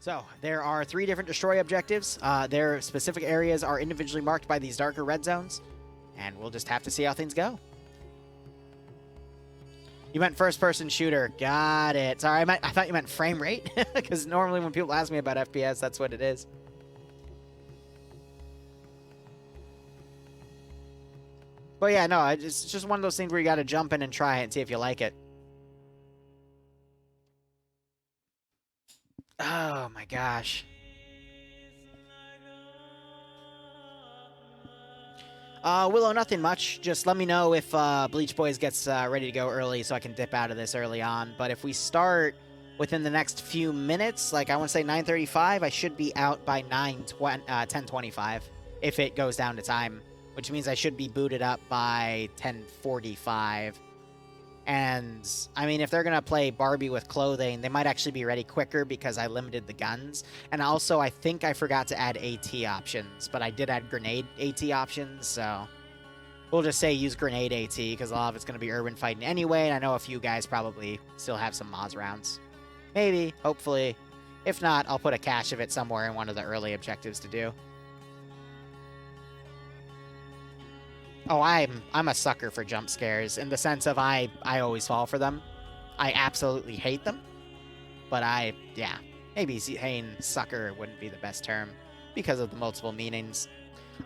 So, there are 3 different destroy objectives. Their specific areas are individually marked by these darker red zones. And we'll just have to see how things go. You meant first-person shooter. Got it. Sorry, I thought you meant frame rate. Because normally when people ask me about FPS, that's what it is. But yeah, no, it's just one of those things where you got to jump in and try it and see if you like it. Oh my gosh. Willow, nothing much. Just let me know if Bleach Boys gets ready to go early so I can dip out of this early on. But if we start within the next few minutes, like I want to say 9:35, I should be out by 10:25 if it goes down to time, which means I should be booted up by 10:45. And, I mean, if they're going to play Barbie with clothing, they might actually be ready quicker because I limited the guns. And also, I think I forgot to add AT options, but I did add grenade AT options, so we'll just say use grenade AT because a lot of it's going to be urban fighting anyway, and I know a few guys probably still have some Moz rounds. Maybe, hopefully. If not, I'll put a cache of it somewhere in one of the early objectives to do. Oh, I'm a sucker for jump scares in the sense of I always fall for them. I absolutely hate them. But yeah, maybe saying sucker wouldn't be the best term because of the multiple meanings.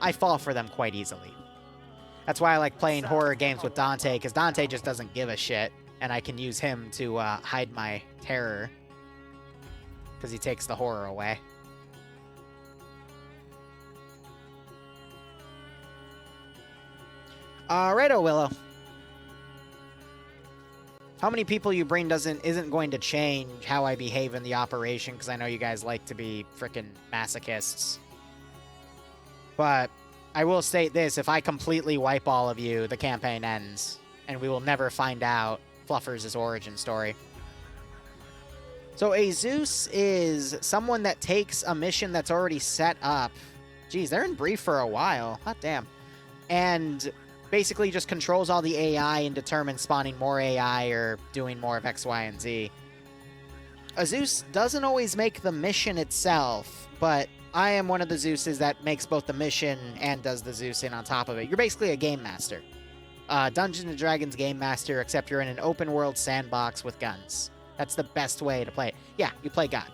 I fall for them quite easily. That's why I like playing horror games with Dante, because Dante just doesn't give a shit, and I can use him to hide my terror because he takes the horror away. Alrighto, Willow. How many people you bring isn't going to change how I behave in the operation, because I know you guys like to be frickin' masochists. But I will state this, if I completely wipe all of you, the campaign ends, and we will never find out Fluffers' origin story. So a Zeus is someone that takes a mission that's already set up. Geez, they're in brief for a while. Hot damn. And basically just controls all the AI and determines spawning more AI or doing more of X, Y, and Z. A Zeus doesn't always make the mission itself, but I am one of the Zeuses that makes both the mission and does the Zeusing on top of it. You're basically a game master. Dungeons & Dragons game master, except you're in an open world sandbox with guns. That's the best way to play it. Yeah, you play God.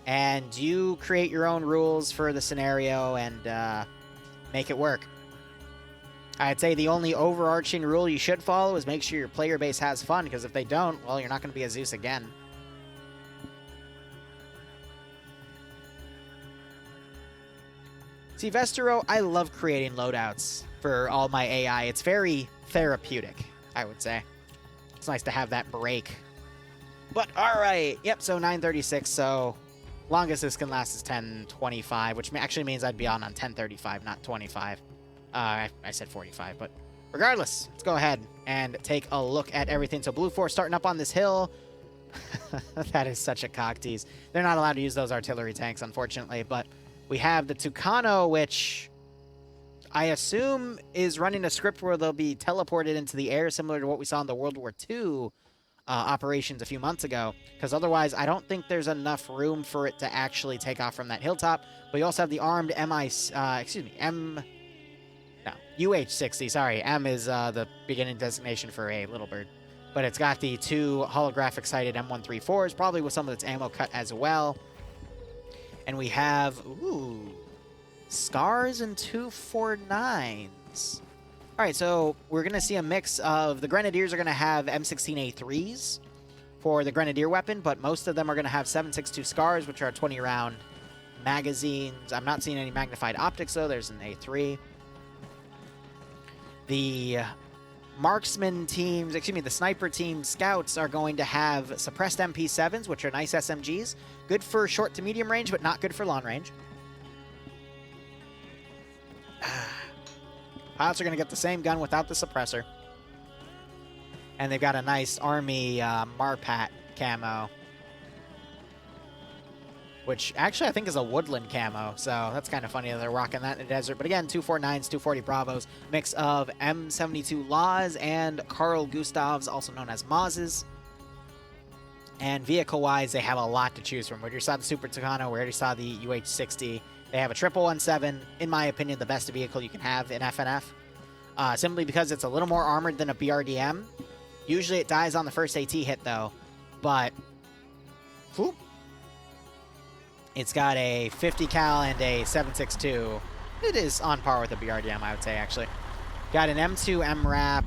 And you create your own rules for the scenario and make it work. I'd say the only overarching rule you should follow is make sure your player base has fun, because if they don't, well, you're not going to be a Zeus again. See, Vestero, I love creating loadouts for all my AI. It's very therapeutic, I would say. It's nice to have that break. But, alright. Yep, so 9:36, so longest this can last is 10:25, which actually means I'd be on 10:35, not 25. I said 45, but regardless, let's go ahead and take a look at everything. So Blue Force starting up on this hill. That is such a cock tease. They're not allowed to use those artillery tanks, unfortunately, but we have the Tucano, which I assume is running a script where they'll be teleported into the air, similar to what we saw in the World War II operations a few months ago, because otherwise I don't think there's enough room for it to actually take off from that hilltop. But you also have the armed UH-60, sorry. M is the beginning designation for a Little Bird. But it's got the 2 holographic-sighted M134s, probably with some of its ammo cut as well. And we have, Scars and 249s. Alright, so we're going to see a mix of, the Grenadiers are going to have M16A3s for the Grenadier weapon, but most of them are going to have 7.62 Scars, which are 20-round magazines. I'm not seeing any magnified optics, though. There's an A3. The marksman teams, the sniper team scouts are going to have suppressed MP7s, which are nice SMGs. Good for short to medium range, but not good for long range. Pilots are going to get the same gun without the suppressor. And they've got a nice Army Marpat camo, which actually I think is a woodland camo, so that's kind of funny that they're rocking that in the desert. But again, 249s, 240 Bravos, mix of M72 Laws and Carl Gustavs, also known as Mazes. And vehicle-wise, they have a lot to choose from. We already saw the Super Tucano. We already saw the UH-60. They have a 117, in my opinion, the best vehicle you can have in FNF. Simply because it's a little more armored than a BRDM. Usually it dies on the first AT hit, though. But, whoop. It's got a 50 cal and a 7.62. It is on par with a BRDM, I would say, actually. Got an M2 MRAP.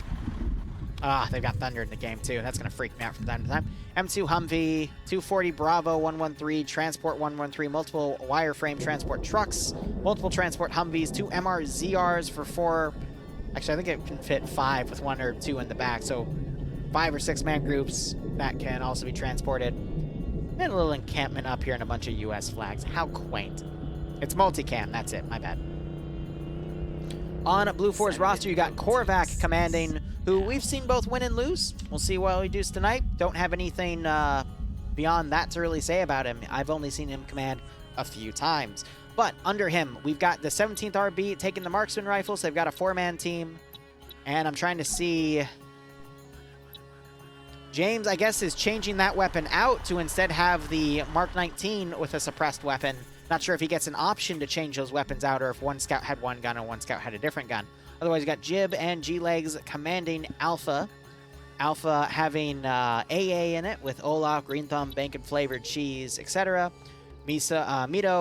They've got Thunder in the game, too. That's going to freak me out from time to time. M2 Humvee, 240 Bravo 113, Transport 113, multiple wireframe transport trucks, multiple transport Humvees, 2 MRZRs for 4. Actually, I think it can fit 5 with 1 or 2 in the back. So 5 or 6 man groups that can also be transported. And a little encampment up here and a bunch of US flags. How quaint. It's multicam. That's it. My bad. On Blue 4's roster, you got Korvac commanding, who we've seen both win and lose. We'll see what he does tonight. Don't have anything beyond that to really say about him. I've only seen him command a few times. But under him, we've got the 17th RB taking the marksman rifles. They've got a 4-man team. And I'm trying to see... James, I guess, is changing that weapon out to instead have the Mark 19 with a suppressed weapon. Not sure if he gets an option to change those weapons out or if one scout had one gun and one scout had a different gun. Otherwise, you got Jib and G-Legs commanding Alpha. Alpha having AA in it with Olaf, Green Thumb, Bacon Flavored Cheese, etc. Mito,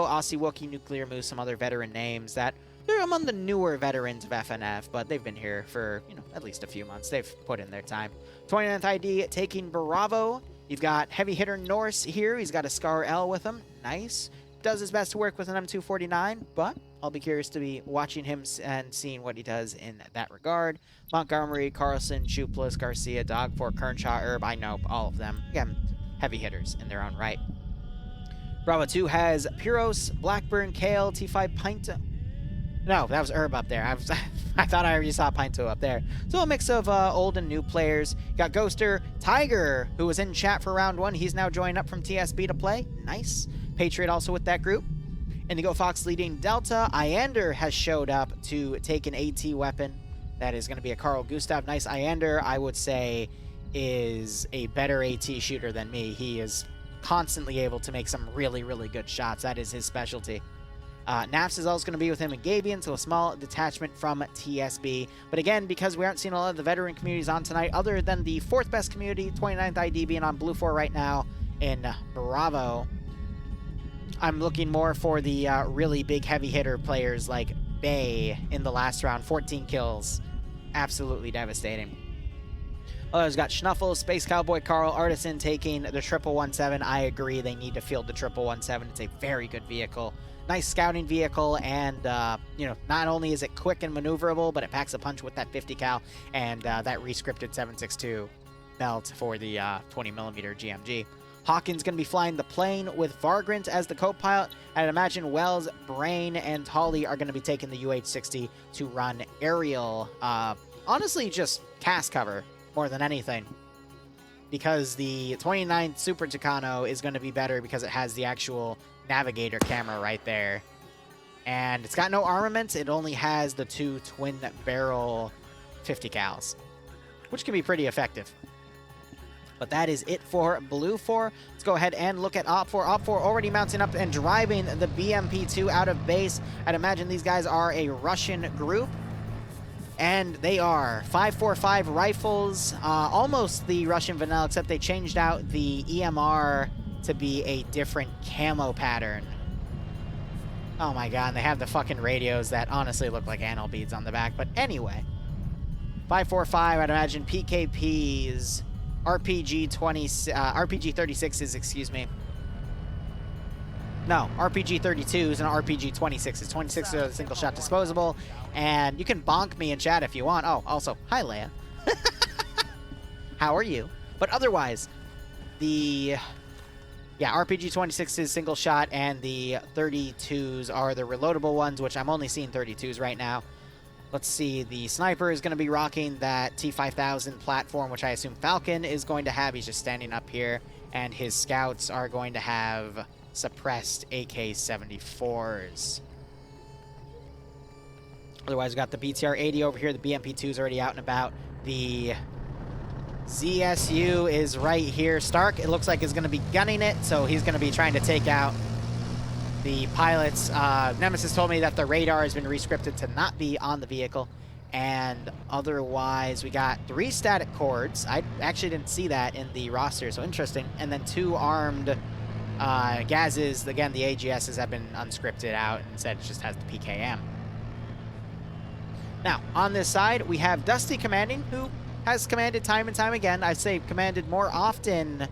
Aussie Wookie, Nuclear Moose, some other veteran names that they're among the newer veterans of FNF, but they've been here for, at least a few months. They've put in their time. 29th ID taking Bravo. You've got heavy hitter Norse here. He's got a Scar L with him. Nice. Does his best to work with an M249, but I'll be curious to be watching him and seeing what he does in that regard. Montgomery, Carlson, Chuplis, Garcia, Dogfort, Kernshaw, Herb. I know all of them. Again, heavy hitters in their own right. Bravo 2 has Puros, Blackburn, Kale, T5 Pinto. No, that was Herb up there. I thought I already saw Pinto up there. So a mix of old and new players. Got Ghoster, Tiger, who was in chat for round 1. He's now joined up from TSB to play. Nice. Patriot also with that group. Indigo Fox leading Delta. Iander has showed up to take an AT weapon. That is going to be a Carl Gustav. Nice. Iander, I would say, is a better AT shooter than me. He is constantly able to make some really, really good shots. That is his specialty. Naps is also going to be with him and Gabian, so a small detachment from TSB. But again, because we aren't seeing a lot of the veteran communities on tonight, other than the 4th best community, 29th ID being on Blue 4 right now in Bravo, I'm looking more for the really big heavy hitter players like Bay in the last round. 14 kills. Absolutely devastating. Others got Schnuffle, Space Cowboy Carl, Artisan taking the 117. I agree, they need to field the 117. It's a very good vehicle. Nice scouting vehicle, and, not only is it quick and maneuverable, but it packs a punch with that 50 cal and that rescripted 7.62 belt for the 20mm GMG. Hawkins going to be flying the plane with Vargrant as the co-pilot. I'd imagine Wells, Brain, and Holly are going to be taking the UH-60 to run aerial. Honestly, just cast cover more than anything. Because the 29th Super Tucano is going to be better because it has the actual navigator camera right there. And it's got no armaments. It only has the 2 twin barrel 50 cals, which can be pretty effective. But that is it for Blue 4. Let's go ahead and look at OpFor. OpFor already mounting up and driving the BMP-2 out of base. I'd imagine these guys are a Russian group. And they are 5.45 rifles, almost the Russian vanilla, except they changed out the EMR to be a different camo pattern. Oh my god, and they have the fucking radios that honestly look like anal beads on the back. But anyway, 5.45, I'd imagine PKPs, RPG 36s, excuse me. No, RPG 32s and RPG 26s. 26s are the single shot disposable. And you can bonk me in chat if you want. Oh, also, hi Leia. How are you? But otherwise, the RPG 26s single shot and the 32s are the reloadable ones, which I'm only seeing 32s right now. Let's see, the sniper is going to be rocking that T5000 platform, which I assume Falcon is going to have. He's just standing up here. And his scouts are going to have suppressed AK-74s. Otherwise, we've got the BTR-80 over here. The BMP-2 is already out and about. The ZSU is right here. Stark, it looks like, is going to be gunning it, so he's going to be trying to take out the pilots. Nemesis told me that the radar has been rescripted to not be on the vehicle. And otherwise, we got 3 static cords. I actually didn't see that in the roster, so interesting. And then 2 armed Gazes. Again, the AGSs have been unscripted out and instead it just has the PKM. Now, on this side, we have Dusty commanding, who has commanded time and time again. I'd say commanded more often,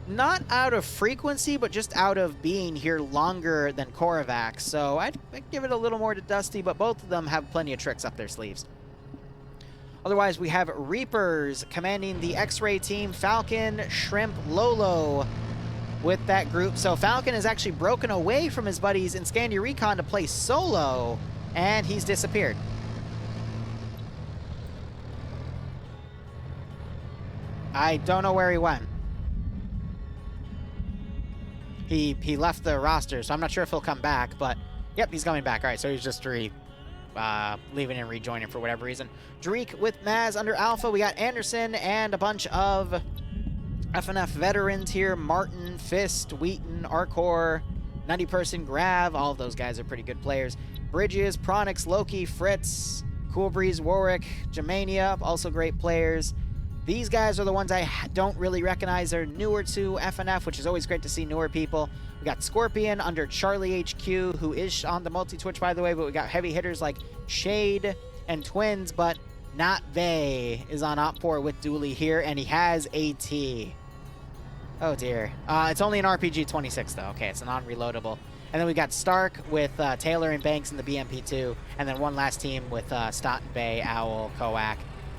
not out of frequency, but just out of being here longer than Korvax. So I'd give it a little more to Dusty, but both of them have plenty of tricks up their sleeves. Otherwise, we have Reapers commanding the X-Ray team, Falcon, Shrimp, Lolo with that group. So Falcon has actually broken away from his buddies in Scandia Recon to play solo, and he's disappeared. I don't know where he went. He left the roster, so I'm not sure if he'll come back, but yep, he's coming back. All right, so he's just leaving and rejoining for whatever reason. Dreek with Maz under Alpha. We got Anderson and a bunch of FNF veterans here. Martin, Fist, Wheaton, Arcor, 90-person Grav. All of those guys are pretty good players. Bridges, Pronix, Loki, Fritz, Cool Breeze, Warwick, Germania, also great players. These guys are the ones I don't really recognize. They're newer to FNF, which is always great to see newer people. We got Scorpion under Charlie HQ, who is on the multi-Twitch, by the way, but we got heavy hitters like Shade and Twins, but not Vey is on OpFor with Dooley here, and he has AT. Oh, dear. It's only an RPG 26, though. Okay, it's a non-reloadable. And then we got Stark with Taylor and Banks in the BMP2, and then one last team with Stott and Bay, Owl, Coac.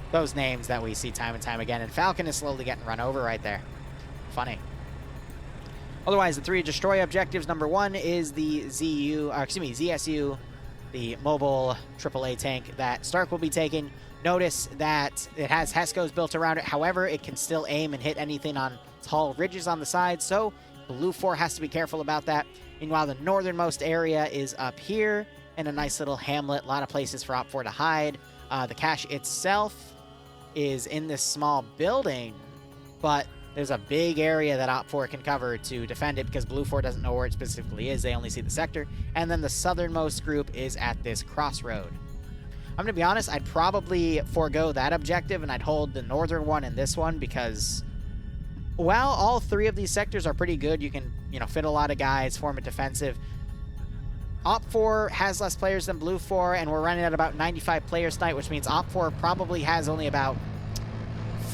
Those names that we see time and time again. And Falcon is slowly getting run over right there. Funny. Otherwise, the 3 destroy objectives. Number 1 is the ZSU, the mobile AAA tank that Stark will be taking. Notice that it has Heskos built around it. However, it can still aim and hit anything on tall ridges on the side. So Blue 4 has to be careful about that. Meanwhile, the northernmost area is up here in a nice little hamlet. A lot of places for OpFor to hide. The cache itself is in this small building, but there's a big area that OpFor can cover to defend it because Blue 4 doesn't know where it specifically is. They only see the sector. And then the southernmost group is at this crossroad. I'm going to be honest, I'd probably forego that objective and I'd hold the northern one and this one because while all 3 of these sectors are pretty good, you can, fit a lot of guys, form a defensive. OpFor has less players than Blue 4, and we're running at about 95 players tonight, which means OpFor probably has only about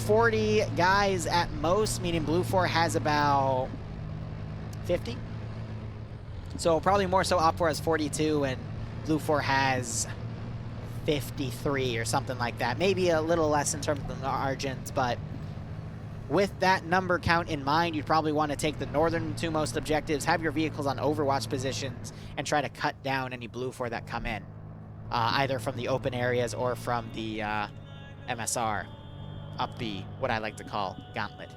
40 guys at most, meaning Blue 4 has about 50. So probably more so OpFor has 42, and Blue 4 has 53 or something like that. Maybe a little less in terms of the Argents, but with that number count in mind, you'd probably want to take the northern 2 most objectives, have your vehicles on overwatch positions, and try to cut down any Blue 4 that come in, either from the open areas or from the MSR up the, what I like to call, gauntlet.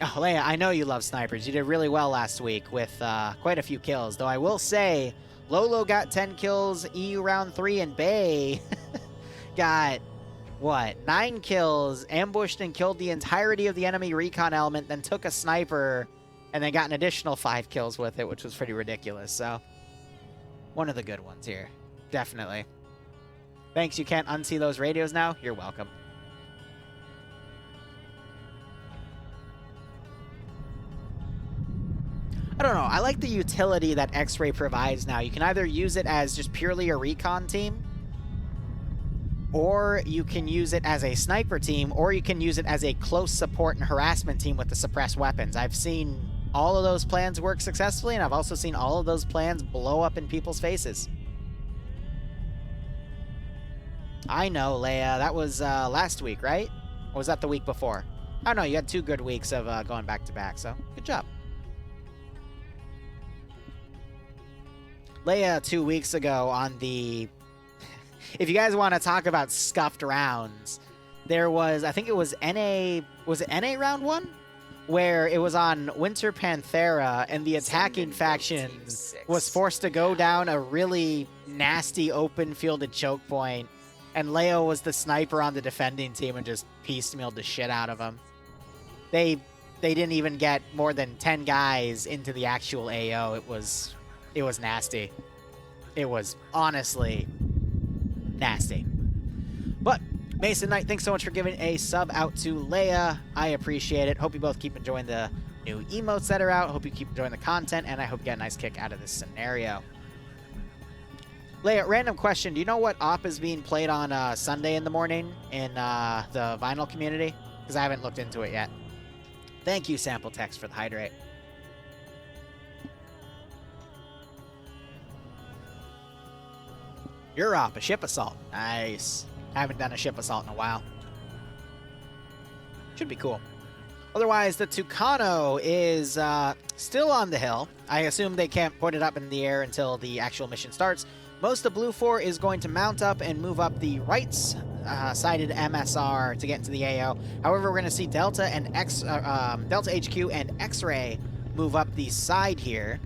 Oh, Leia, I know you love snipers. You did really well last week with quite a few kills, though I will say Lolo got 10 kills, EU round 3, and Bay got... 9 kills, ambushed and killed the entirety of the enemy recon element, then took a sniper, and then got an additional 5 kills with it, which was pretty ridiculous. So, one of the good ones here. Definitely. Thanks, you can't unsee those radios now. You're welcome. I don't know. I like the utility that X-Ray provides now. You can either use it as just purely a recon team, or you can use it as a sniper team, or you can use it as a close support and harassment team with the suppressed weapons. I've seen all of those plans work successfully, and I've also seen all of those plans blow up in people's faces. I know, Leia. That was last week, right? Or was that the week before? I don't know. You had 2 good weeks of going back-to-back, so good job. Leia 2 weeks ago on the... If you guys want to talk about scuffed rounds, there was, I think it was NA round 1? Where it was on Winter Panthera, and the attacking faction was forced to go down a really nasty open-fielded choke point And Leo was the sniper on the defending team and just piecemealed the shit out of him. They didn't even get more than 10 guys into the actual AO. It was nasty. It was honestly nasty. But Mason Knight, thanks so much for giving a sub out to Leia. I appreciate it. Hope you both keep enjoying the new emotes that are out. Hope you keep enjoying the content, and I hope you get a nice kick out of this scenario. Leia, random question. Do you know what op is being played on Sunday in the morning in the vinyl community? Because I haven't looked into it yet. Thank you, Sample Text, for the hydrate. You're op, a ship assault. Nice. Haven't done a ship assault in a while. Should be cool. Otherwise, the Tucano is still on the hill. I assume they can't put it up in the air until the actual mission starts. Most of Blue 4 is going to mount up and move up the right-sided MSR to get into the AO. However, we're going to see Delta and Delta HQ and X-Ray move up the side here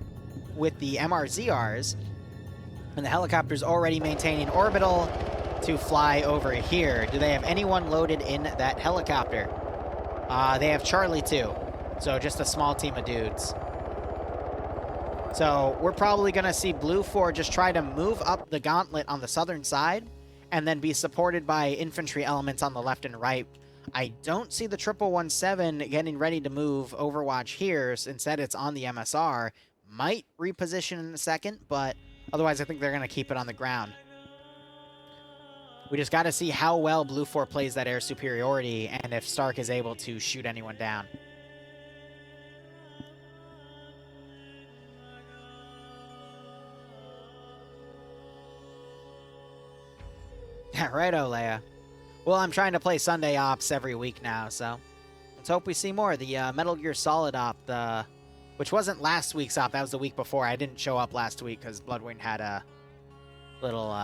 with the MRZRs. And the helicopter's already maintaining orbital to fly over here. Do they have anyone loaded in that helicopter? They have Charlie too. So just a small team of dudes. So we're probably going to see Blue 4 just try to move up the gauntlet on the southern side and then be supported by infantry elements on the left and right. I don't see the 1117 getting ready to move Overwatch here. Instead, it's on the MSR. Might reposition in a second, but otherwise I think they're going to keep it on the ground. We just got to see how well Blue 4 plays that air superiority and if Stark is able to shoot anyone down. Yeah, righto, Leia. Well, I'm trying to play Sunday Ops every week now, so let's hope we see more. The Metal Gear Solid Op, which wasn't last week's Op, that was the week before. I didn't show up last week because Bloodwing had a little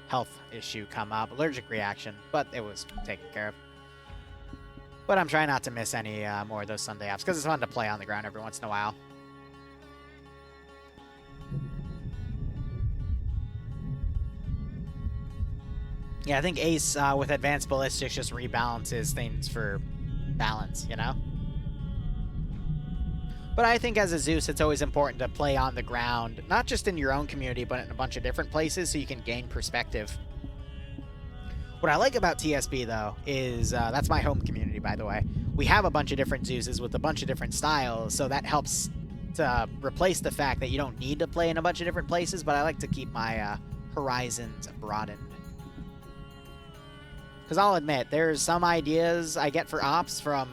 health issue come up, allergic reaction, but it was taken care of. But I'm trying not to miss any more of those Sunday Ops because it's fun to play on the ground every once in a while. Yeah, I think Ace with Advanced Ballistics just rebalances things for balance, you know? But I think as a Zeus, it's always important to play on the ground, not just in your own community, but in a bunch of different places so you can gain perspective. What I like about TSB, though, is that's my home community, by the way. We have a bunch of different Zeuses with a bunch of different styles, so that helps to replace the fact that you don't need to play in a bunch of different places, but I like to keep my horizons broadened. Because I'll admit, there's some ideas I get for ops from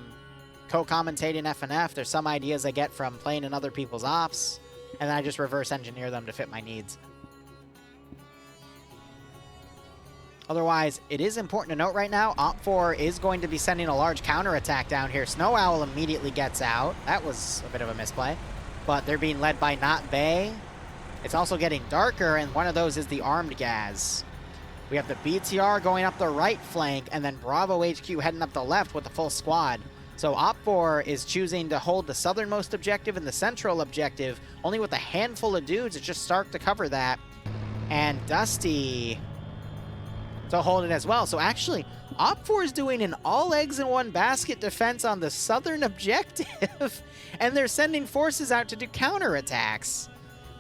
co-commentating FNF. There's some ideas I get from playing in other people's ops, and then I just reverse engineer them to fit my needs. Otherwise, it is important to note right now, OpFor is going to be sending a large counterattack down here. Snow Owl immediately gets out. That was a bit of a misplay. But they're being led by Not Bay. It's also getting darker, and one of those is the Armed Gaz. We have the BTR going up the right flank, and then Bravo HQ heading up the left with the full squad. So OpFor is choosing to hold the southernmost objective and the central objective, only with a handful of dudes. It's just Stark to cover that. And Dusty to hold it as well. So actually, OpFor is doing an all eggs in one basket defense on the southern objective, and they're sending forces out to do counterattacks.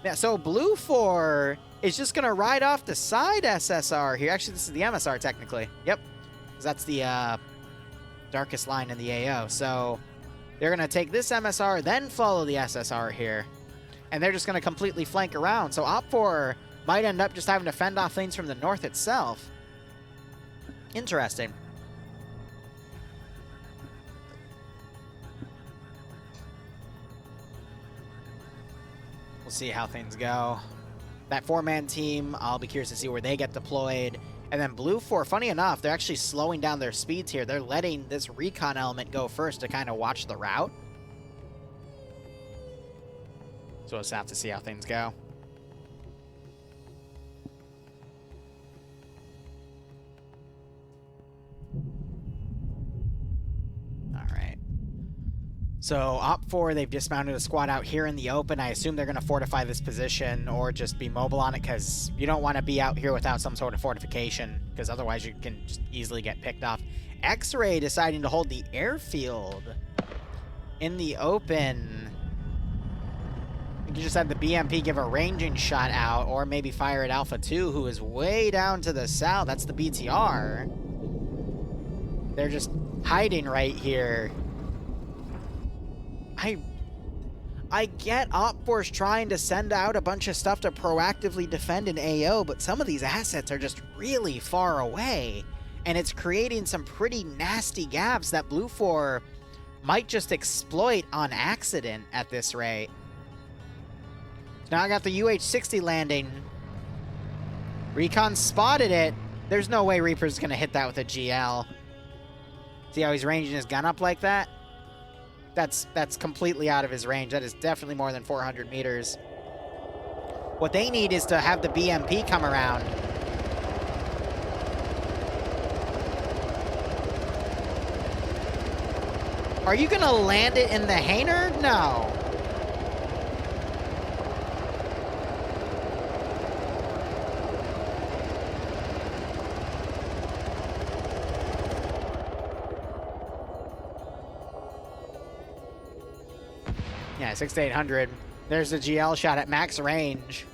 Yeah, so Blue 4 is just going to ride off the side SSR here. Actually, this is the MSR, technically. Yep. Because that's the darkest line in the AO. So they're going to take this MSR, then follow the SSR here. And they're just going to completely flank around. So OpFor might end up just having to fend off things from the north itself. Interesting. We'll see how things go. That four-man team, I'll be curious to see where they get deployed. And then Blue 4, funny enough, they're actually slowing down their speeds here. They're letting this recon element go first to kind of watch the route. So we'll just have to see how things go. All right. So OpFor, they've dismounted a squad out here in the open. I assume they're going to fortify this position or just be mobile on it, because you don't want to be out here without some sort of fortification, because otherwise you can just easily get picked off. X-Ray deciding to hold the airfield in the open. You just had the BMP give a ranging shot out, or maybe fire at Alpha 2, who is way down to the south. That's the BTR. They're just hiding right here. I get OpFor's trying to send out a bunch of stuff to proactively defend an AO, but some of these assets are just really far away, and it's creating some pretty nasty gaps that Blue4 might just exploit on accident at this rate. Now I got the UH-60 landing. Recon spotted it. There's no way Reaper's gonna hit that with a GL. See how he's ranging his gun up like that? That's completely out of his range. That is definitely more than 400 meters. What they need is to have the BMP come around. Are you gonna land it in the hangar? No. Yeah, 6 to 800. There's the GL shot at max range.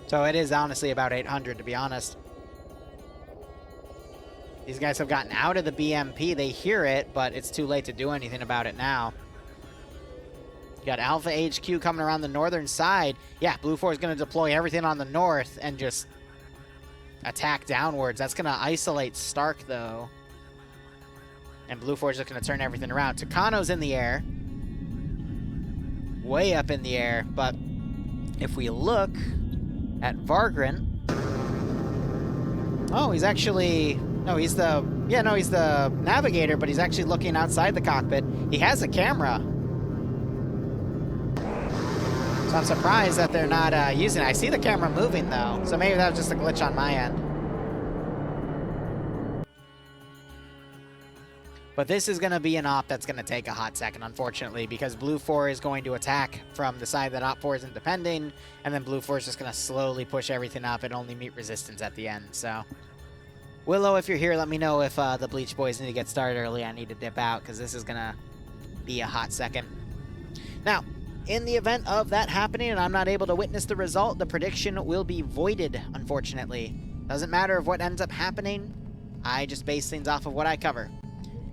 So it is honestly about 800, to be honest. These guys have gotten out of the BMP. They hear it, but it's too late to do anything about it now. You got Alpha HQ coming around the northern side. Yeah, Blue4 is going to deploy everything on the north and just attack downwards. That's going to isolate Stark, though. And Blue4 is just going to turn everything around. Tucano's in the air. Way up in the air, but if we look at Vargran, oh, he's actually, no, he's the navigator, but he's actually looking outside the cockpit. He has a camera. So I'm surprised that they're not using it. I see the camera moving, though, so maybe that was just a glitch on my end. But this is going to be an op that's going to take a hot second, unfortunately, because Blue4 is going to attack from the side that OpFor isn't defending, and then Blue4 is just going to slowly push everything up and only meet resistance at the end. So, Willow, if you're here, let me know if the Bleach Boys need to get started early. I need to dip out, because this is going to be a hot second. Now, in the event of that happening and I'm not able to witness the result, the prediction will be voided, unfortunately. Doesn't matter of what ends up happening. I just base things off of what I cover.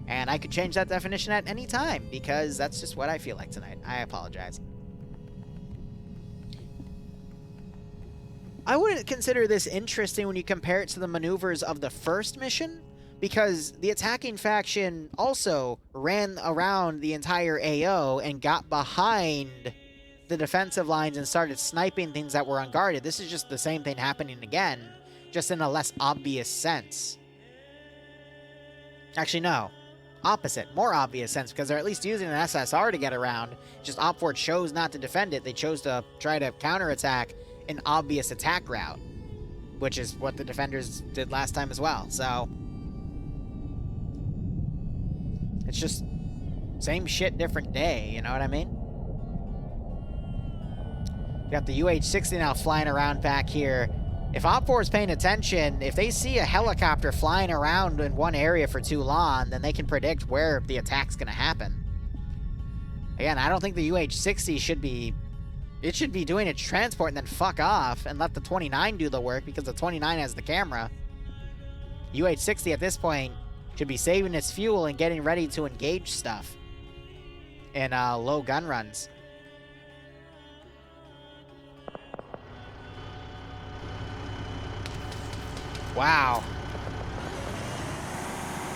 And I could change that definition at any time, because that's just what I feel like tonight. I apologize. I wouldn't consider this interesting when you compare it to the maneuvers of the first mission, because the attacking faction also ran around the entire AO and got behind the defensive lines and started sniping things that were unguarded. This is just the same thing happening again, just in a less obvious sense. Actually, no. Opposite, more obvious sense, because they're at least using an SSR to get around. Just OpFor chose not to defend it. They chose to try to counterattack an obvious attack route, which is what the defenders did last time as well. So it's just same shit, different day, you know what I mean? You got the UH-60 now flying around back here. If OpFor is paying attention, if they see a helicopter flying around in one area for too long, then they can predict where the attack's going to happen. Again, I don't think the UH-60 should be... It should be doing its transport and then fuck off and let the 29 do the work, because the 29 has the camera. UH-60 at this point should be saving its fuel and getting ready to engage stuff in low gun runs. Wow.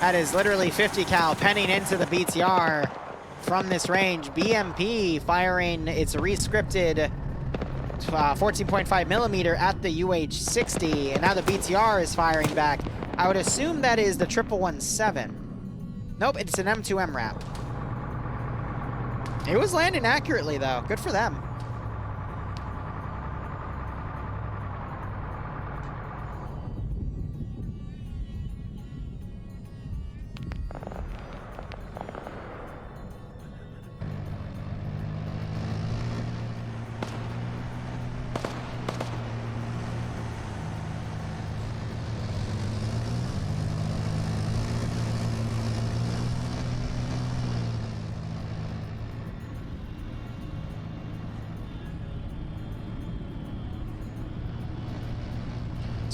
That is literally 50 cal penning into the BTR from this range. BMP firing its re-scripted 14.5 millimeter at the UH-60, and now the BTR is firing back. I would assume that is the 1117. Nope, it's an M2 MRAP. It was landing accurately, though. Good for them.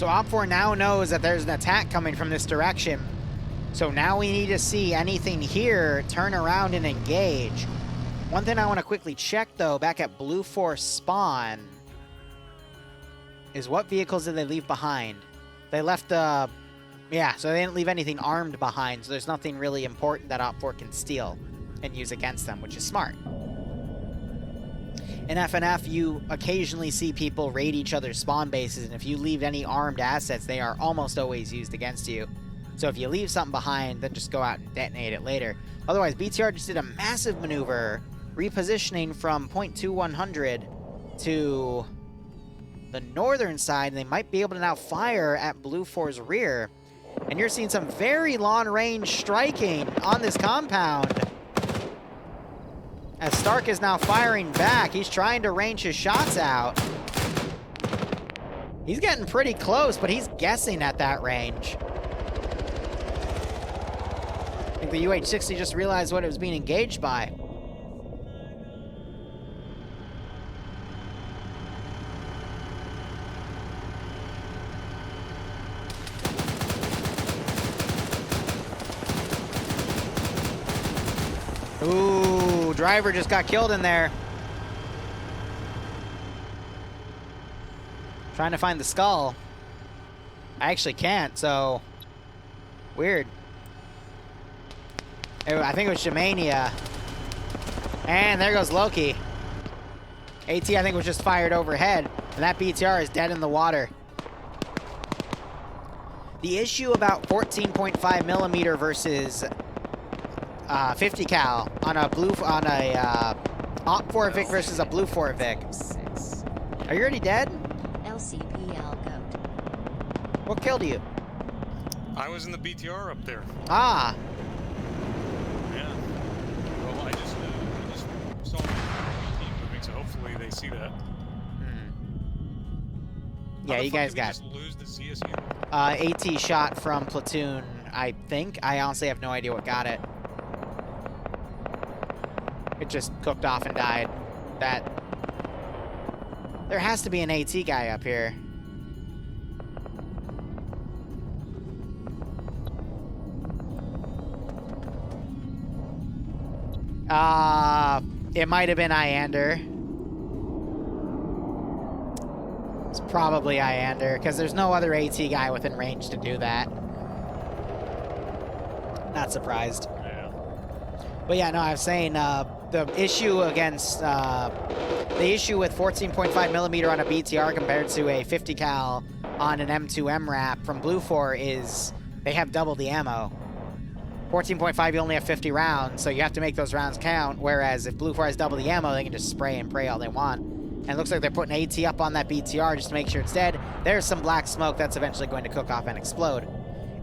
So OpFor now knows that there's an attack coming from this direction. So now we need to see anything here turn around and engage. One thing I want to quickly check, though, back at Blue Force spawn, is what vehicles did they leave behind? They left the... Yeah, so they didn't leave anything armed behind, so there's nothing really important that OpFor can steal and use against them, which is smart. In FNF, you occasionally see people raid each other's spawn bases, and if you leave any armed assets, they are almost always used against you. So if you leave something behind, then just go out and detonate it later. Otherwise, BTR just did a massive maneuver, repositioning from 0.2100 to the northern side, and they might be able to now fire at Blue For's rear. And you're seeing some very long-range striking on this compound. As Stark is now firing back, he's trying to range his shots out. He's getting pretty close, but he's guessing at that range. I think the UH-60 just realized what it was being engaged by. Ooh, driver just got killed in there. Trying to find the skull. I actually can't, so... Weird. I think it was Shamania. And there goes Loki. AT, I think, was just fired overhead. And that BTR is dead in the water. The issue about 14.5 millimeter versus 50 cal on a OpFor Vic versus a Blue Force Vic. Are you already dead? Lcpl goat. What killed you? I was in the BTR up there. Ah. Yeah. Well, I just saw the team moving, so hopefully they see that. Yeah, you guys got. Just lose the CSU? AT shot from platoon, I think. I honestly have no idea what got it. It just cooked off and died. There has to be an AT guy up here. It might have been Iander. It's probably Iander, because there's no other AT guy within range to do that. Not surprised. Yeah. But yeah, no, I was saying the issue against the issue with 14.5 millimeter on a BTR compared to a 50 cal on an M2 MRAP from Blue Force is they have double the ammo. 14.5, you only have 50 rounds, so you have to make those rounds count, whereas if Blue Force has double the ammo, they can just spray and pray all they want. And it looks like they're putting AT up on that BTR just to make sure it's dead. There's some black smoke that's eventually going to cook off and explode.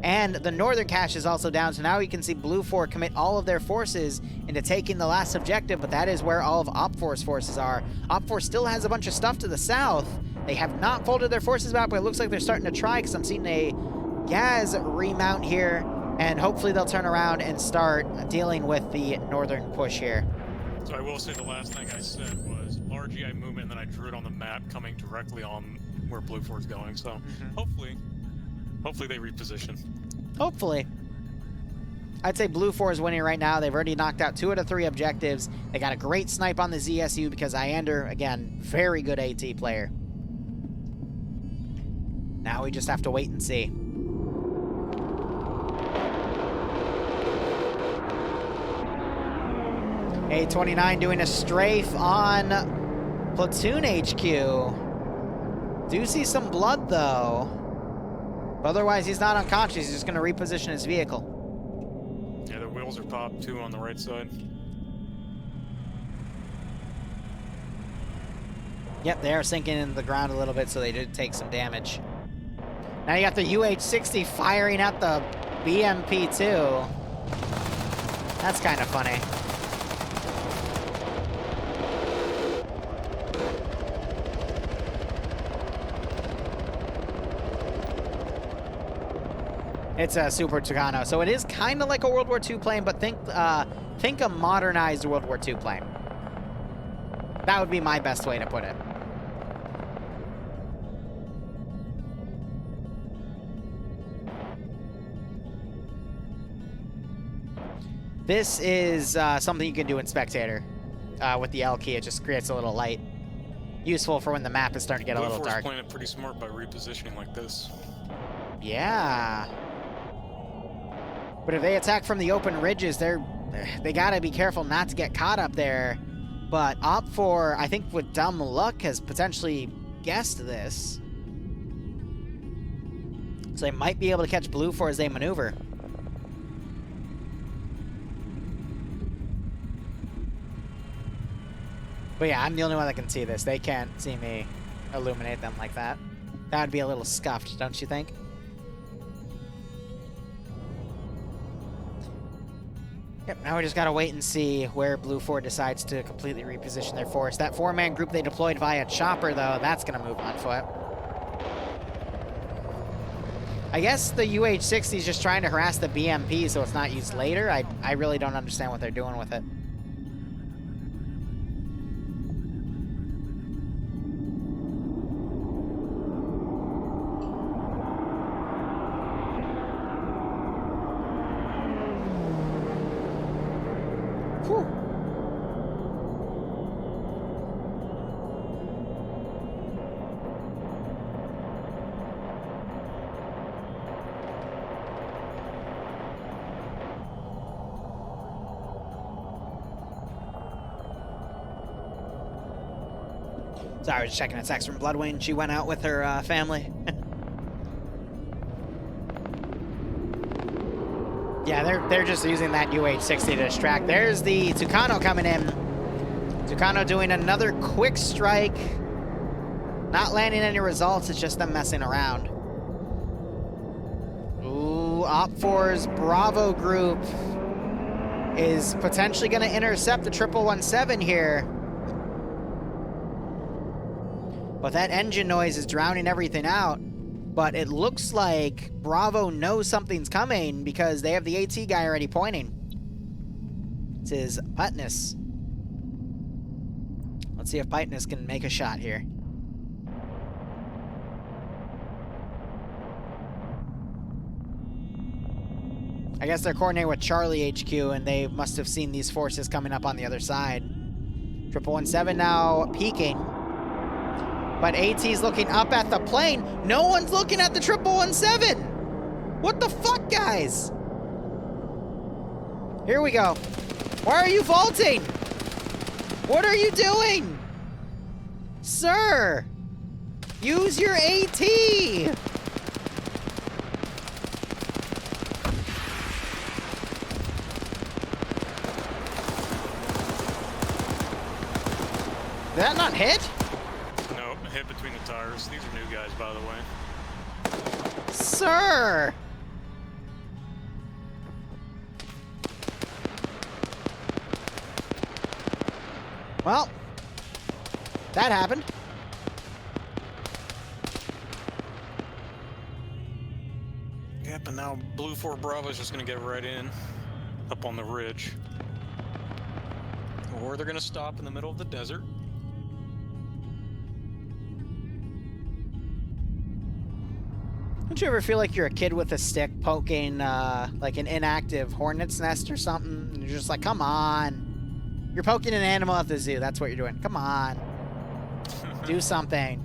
And the northern cache is also down, so now you can see Blue Force commit all of their forces into taking the last objective, but that is where all of OpFor's forces are. OpFor still has a bunch of stuff to the south. They have not folded their forces back, but it looks like they're starting to try, because I'm seeing a Gaz remount here, and hopefully they'll turn around and start dealing with the northern push here. So I will say the last thing I said was RGI movement, and then I drew it on the map coming directly on where Blue Force is going, so hopefully they reposition. Hopefully. I'd say Blue Force is winning right now. They've already knocked out 2 out of 3 objectives. They got a great snipe on the ZSU because Iander, again, very good AT player. Now we just have to wait and see. A29 doing a strafe on Platoon HQ. Do see some blood, though. But otherwise, he's not unconscious. He's just going to reposition his vehicle. Yeah, the wheels are popped, too, on the right side. Yep, they are sinking into the ground a little bit, so they did take some damage. Now you got the UH-60 firing at the BMP, too. That's kind of funny. It's a Super Tucano, so it is kind of like a World War II plane, but think a modernized World War II plane. That would be my best way to put it. This is something you can do in Spectator with the L key. It just creates a little light. Useful for when the map is starting to get a little dark. Playing it pretty smart by repositioning like this. Yeah. But if they attack from the open ridges, they gotta be careful not to get caught up there. But OpFor, I think with dumb luck, has potentially guessed this. So they might be able to catch Blue 4 as they maneuver. But yeah, I'm the only one that can see this. They can't see me illuminate them like that. That would be a little scuffed, don't you think? Yep, now we just gotta wait and see where Blue 4 decides to completely reposition their force. That 4-man group they deployed via chopper, though, that's gonna move on foot. I guess the UH-60 is just trying to harass the BMP so it's not used later. I really don't understand what they're doing with it. Sorry, I was just checking a text from Bloodwing. She went out with her family. Yeah, they're just using that UH-60 to distract. There's the Tucano coming in. Tucano doing another quick strike. Not landing any results, it's just them messing around. Ooh, OpFor's Bravo group is potentially going to intercept the 1117 here. But that engine noise is drowning everything out. But it looks like Bravo knows something's coming because they have the AT guy already pointing. This is Putness. Let's see if Putness can make a shot here. I guess they're coordinating with Charlie HQ and they must have seen these forces coming up on the other side. 1117 now peeking. But AT's looking up at the plane. No one's looking at the 1117. What the fuck, guys? Here we go. Why are you vaulting? What are you doing? Sir, use your AT. Did that not hit? Hit between the tires. These are new guys, by the way. Sir! Well, that happened. Yep, and now Blue 4 Bravo is just going to get right in, up on the ridge. Or they're going to stop in the middle of the desert. Don't you ever feel like you're a kid with a stick poking like an inactive hornet's nest or something? And you're just like, come on. You're poking an animal at the zoo. That's what you're doing. Come on. Do something.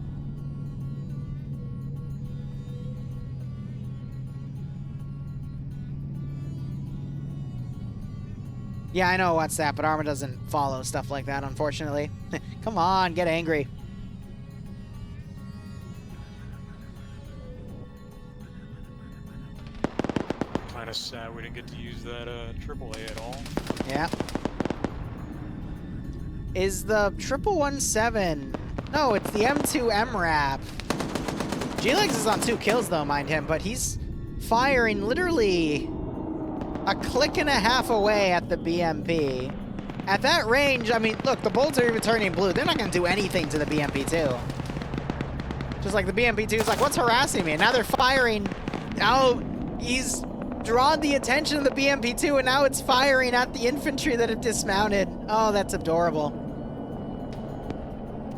Yeah, I know WhatsApp, but Arma doesn't follow stuff like that, unfortunately. Come on, get angry. Kind of sad we didn't get to use that AAA at all. Yeah. Is the 1117... No, it's the M2 MRAP. G-Legs is on 2 kills, though, mind him, but he's firing literally a click and a half away at the BMP. At that range, I mean, look, the bullets are even turning blue. They're not going to do anything to the BMP-2. Just like the BMP-2 is like, what's harassing me? And now they're firing. Now he's drawn the attention of the BMP-2, and now it's firing at the infantry that have dismounted. Oh, that's adorable.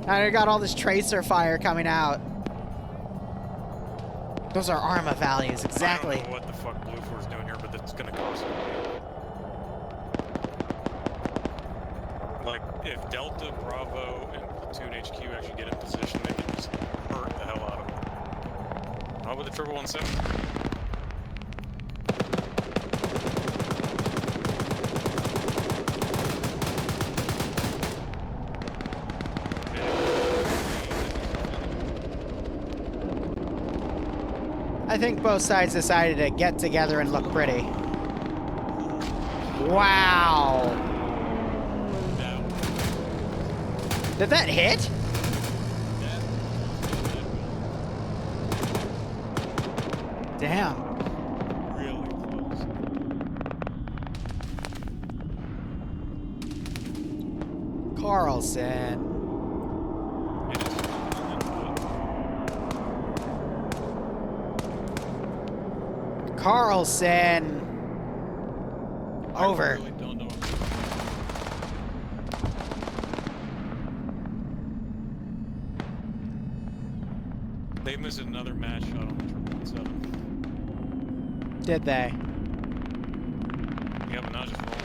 Now they got all this tracer fire coming out. Those are Arma values, exactly. I don't know what the fuck Blue 4's doing here, but that's gonna cost them. Like, if Delta, Bravo, and Platoon HQ actually get in position, they can just hurt the hell out of them. Not with the 1117. I think both sides decided to get together and look pretty. Wow. Did that hit? Damn. Really close. Carlson. It is Carlson. Over. I really don't know. They missed another match shot on the 1117. Did they? Yeah, but not just rolling.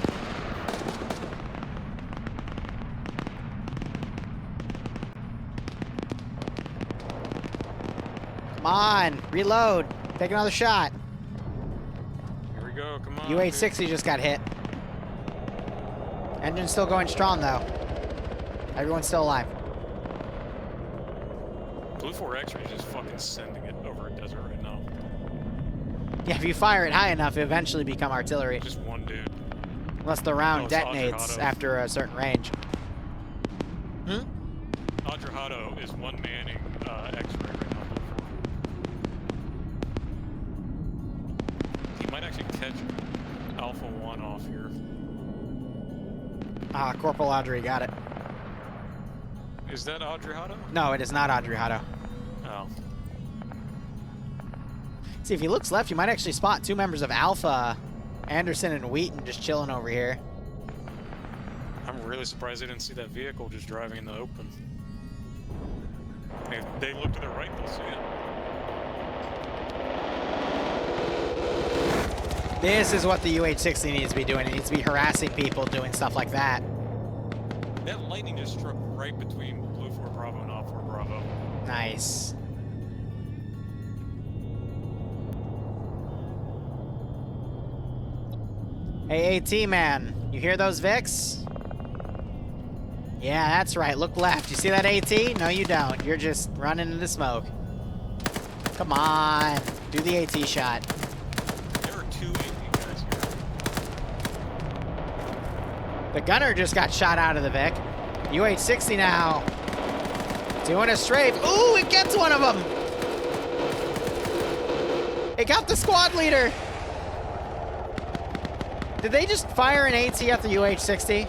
Come on. Reload. Take another shot. Here we go, come on. U-860 just got hit. Engine's still going strong, though. Everyone's still alive. Blue 4X is just fucking sending it over a desert right now. Yeah, if you fire it high enough, it eventually become artillery. Just one dude. Unless the round No, it's detonates Adrahado. after a certain range. Hmm? Adrahado is one manning X-ray right now. He might actually catch Alpha 1 off here. Ah, Corporal Audrey got it. Is that Adrahado? No, it is not Adrahado. Oh. See, if he looks left, you might actually spot two members of Alpha, Anderson and Wheaton, just chilling over here. I'm really surprised they didn't see that vehicle just driving in the open. If they look to their right, they'll see it. This is what the UH-60 needs to be doing. It needs to be harassing people, doing stuff like that. That lightning just struck right between Blue 4 Bravo and OpFor Bravo. Nice. Hey, AT man, you hear those Vics? Yeah, that's right. Look left. You see that AT? No, you don't. You're just running into smoke. Come on. Do the AT shot. There are two AT guys here. The gunner just got shot out of the Vic. UH-60 now. Doing a strafe. Ooh, it gets one of them. It got the squad leader. Did they just fire an AT at the UH-60?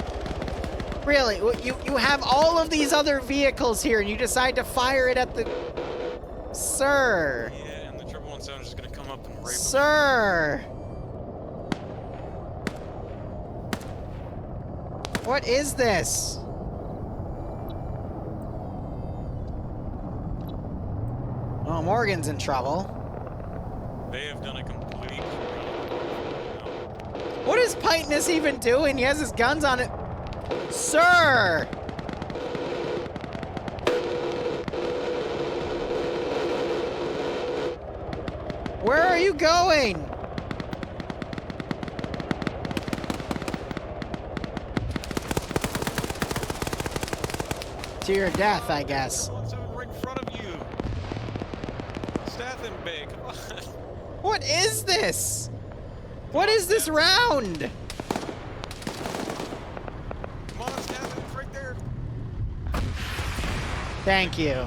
Really? You have all of these other vehicles here and you decide to fire it at the... Sir. Yeah, and the 1117 is just gonna come up and rape them. Sir. What is this? Oh, Morgan's in trouble. They have done a complete... What is Piteness even doing? He has his guns on it. Sir! Where are you going? To your death, I guess. 1117 right in front of you. Staff and Bay, come on. What is this? What is this round? Come on, Staff, it's right there. Thank you.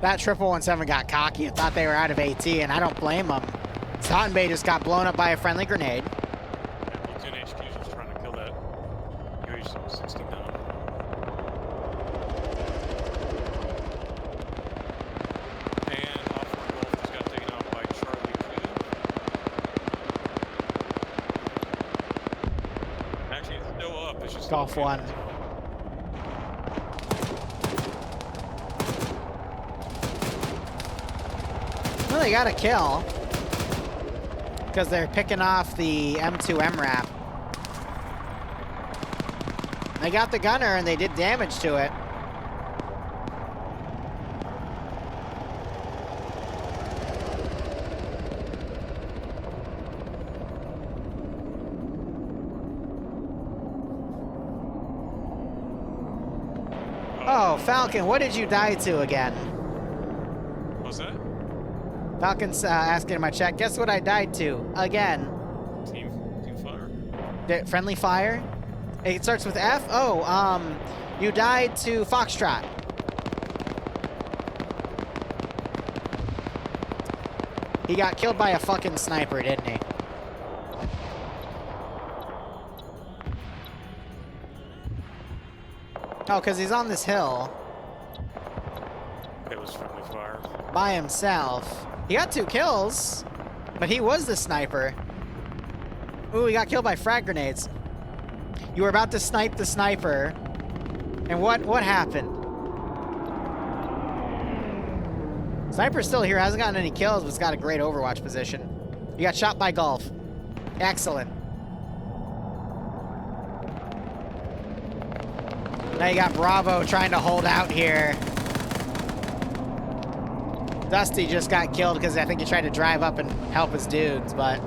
That 1117 got cocky and thought they were out of AT, and I don't blame them. Cotton Bay just got blown up by a friendly grenade. Platoon HQ is just trying to kill that UH-60 down. And OpFor Golf just got taken out by Charlie 2. Actually, it's still up. It's just Golf 1. Well, they got a kill. Because they're picking off the M2 MRAP. They got the gunner and they did damage to it. Oh, Falcon, what did you die to again? What's that? Falcon's asking in my chat, guess what I died to? Again. Team fire. Friendly fire? It starts with F? Oh, you died to Foxtrot. He got killed by a fucking sniper, didn't he? Oh, because he's on this hill. It was friendly fire. By himself. He got 2 kills, but he was the sniper. Ooh, he got killed by frag grenades. You were about to snipe the sniper, and what happened? Sniper's still here, hasn't gotten any kills, but it's got a great Overwatch position. You got shot by Golf. Excellent. Now you got Bravo trying to hold out here. Dusty just got killed because I think he tried to drive up and help his dudes, but...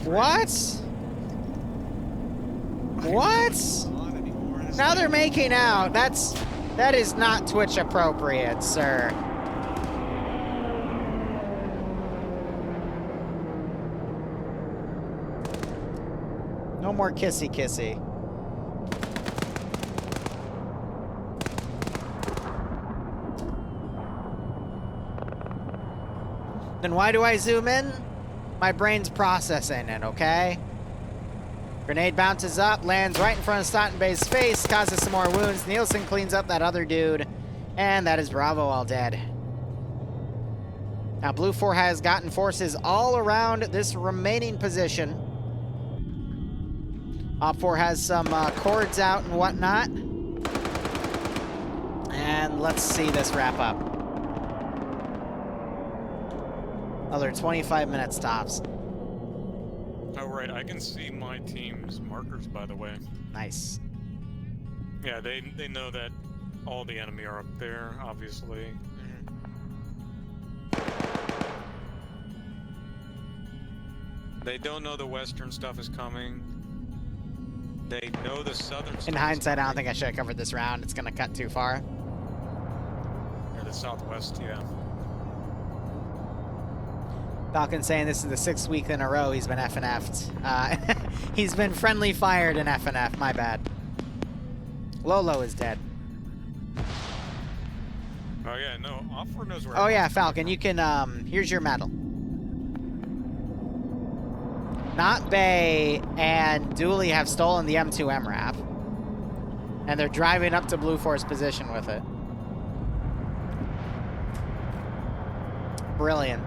What? What? Now they're making out. That is not Twitch appropriate, sir. No more kissy kissy. Then why do I zoom in? My brain's processing it, okay? Grenade bounces up, lands right in front of Stottenbay's face, causes some more wounds. Nielsen cleans up that other dude, and that is Bravo all dead. Now, Blue 4 has gotten forces all around this remaining position. OpFor has some cords out and whatnot. And let's see this wrap up. Another 25 minutes tops. Oh, right. I can see my team's markers, by the way. Nice. Yeah, they know that all the enemy are up there, obviously. They don't know the western stuff is coming. They know the southern stuff. In hindsight, I don't think I should have covered this round. It's going to cut too far. Or the southwest, yeah. Falcon saying this is the 6th week in a row he's been FNF'd. He's been friendly fired in FNF, my bad. Lolo is dead. Oh yeah, no, OpFor knows where. Oh yeah, Falcon, you can, here's your medal. Not Bay and Dooley have stolen the M2 MRAP. And they're driving up to Blue 4's position with it. Brilliant.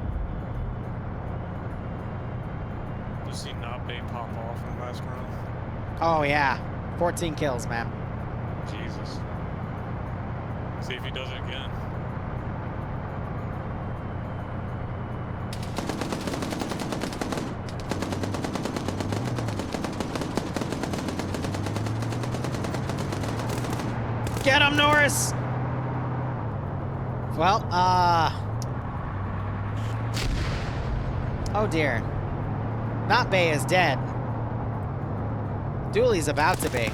You see Not Bay pop off in the last round? Oh yeah, 14 kills, man. Jesus. See if he does it again. Get him, Norris! Well, oh dear. Not Bay is dead. Dooley's about to be.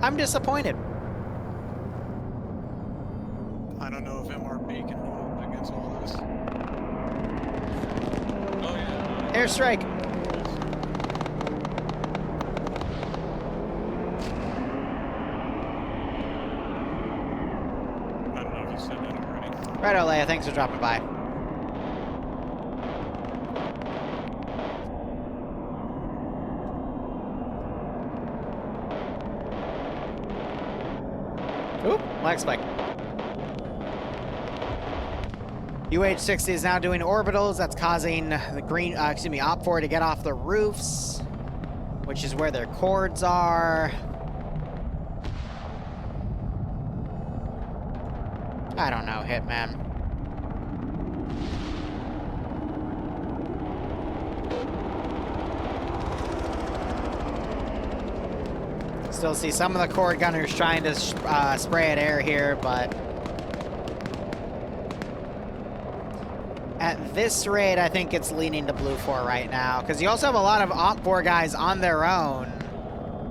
I'm disappointed. I don't know if MRB can hold against all this. airstrike. I don't know if you said that already. Right, Leia, thanks for dropping by. Oop, lag spike. UH-60 is now doing orbitals. That's causing the green, OpFor to get off the roofs, which is where their cords are. I don't know, Hitman. Still see some of the cord gunners trying to spray at air here, but at this rate, I think it's leaning to Blue 4 right now, because you also have a lot of OpFor guys on their own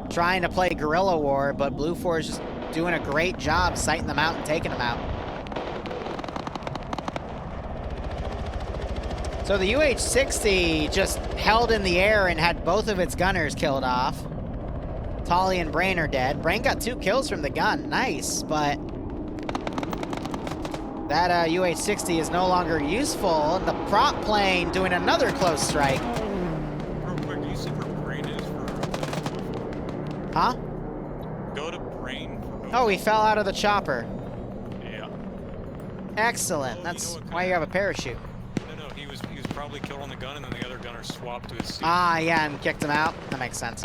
trying to play guerrilla war, but Blue 4 is just doing a great job sighting them out and taking them out. So the UH-60 just held in the air and had both of its gunners killed off. Tolly and Brain are dead. Brain got 2 kills from the gun. Nice, but that UH-60 is no longer useful. And the prop plane doing another close strike. Real quick, do you see where Brain is for... Huh? Go to Brain. Oh, he fell out of the chopper. Yeah. Excellent. Well, That's you know why you have a parachute. No, he was probably killed on the gun, and then the other gunner swapped to his seat. Ah, yeah, and kicked him out. That makes sense.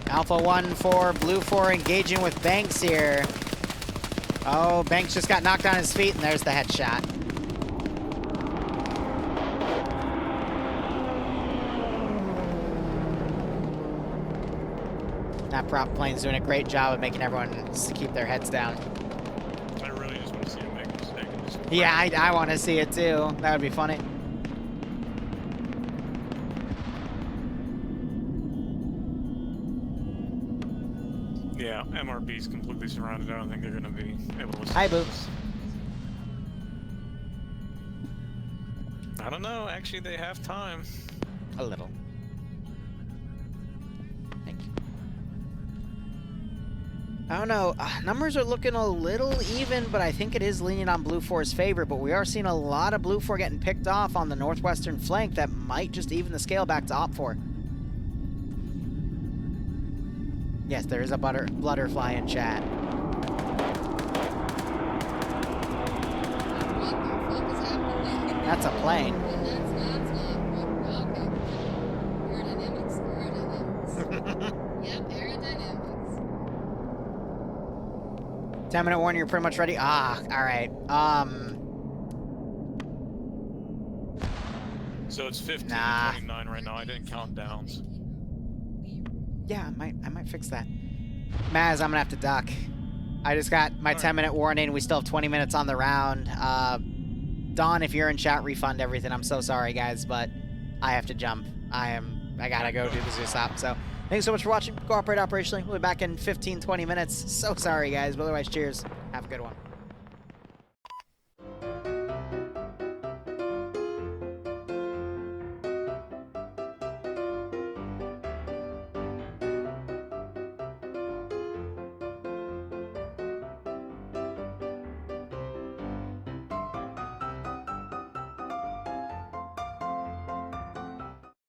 Alpha 1 for Blue 4 engaging with Banks here. Oh, Banks just got knocked on his feet, and there's the headshot. That prop plane's doing a great job of making everyone keep their heads down. I really just want to see him make a mistake. And just Yeah, I want to see it too. That would be funny. Yeah, MRB's completely surrounded. I don't think they're going to be able to... Hi, Boo. I don't know. Actually, they have time. A little. Thank you. I don't know. Numbers are looking a little even, but I think it is leaning on Blue 4's favor. But we are seeing a lot of Blue 4 getting picked off on the northwestern flank that might just even the scale back to OpFor. Yes, there is a butterfly in chat. What the fuck is happening? That's a plane. That's not. Okay. Aerodynamics. Yep, aerodynamics. 10-minute warning, you're pretty much ready? Ah, alright. So it's 15 Nah. to 29 right now. I didn't count downs. Yeah, I might fix that. Maz, I'm gonna have to duck. I just got my 10-minute warning. We still have 20 minutes on the round. Don, if you're in chat, refund everything. I'm so sorry, guys, but I have to jump. I gotta go do the zoo stop. So thanks so much for watching. Cooperate operationally. We'll be back in 15, 20 minutes. So sorry, guys, but otherwise, cheers. Have a good one.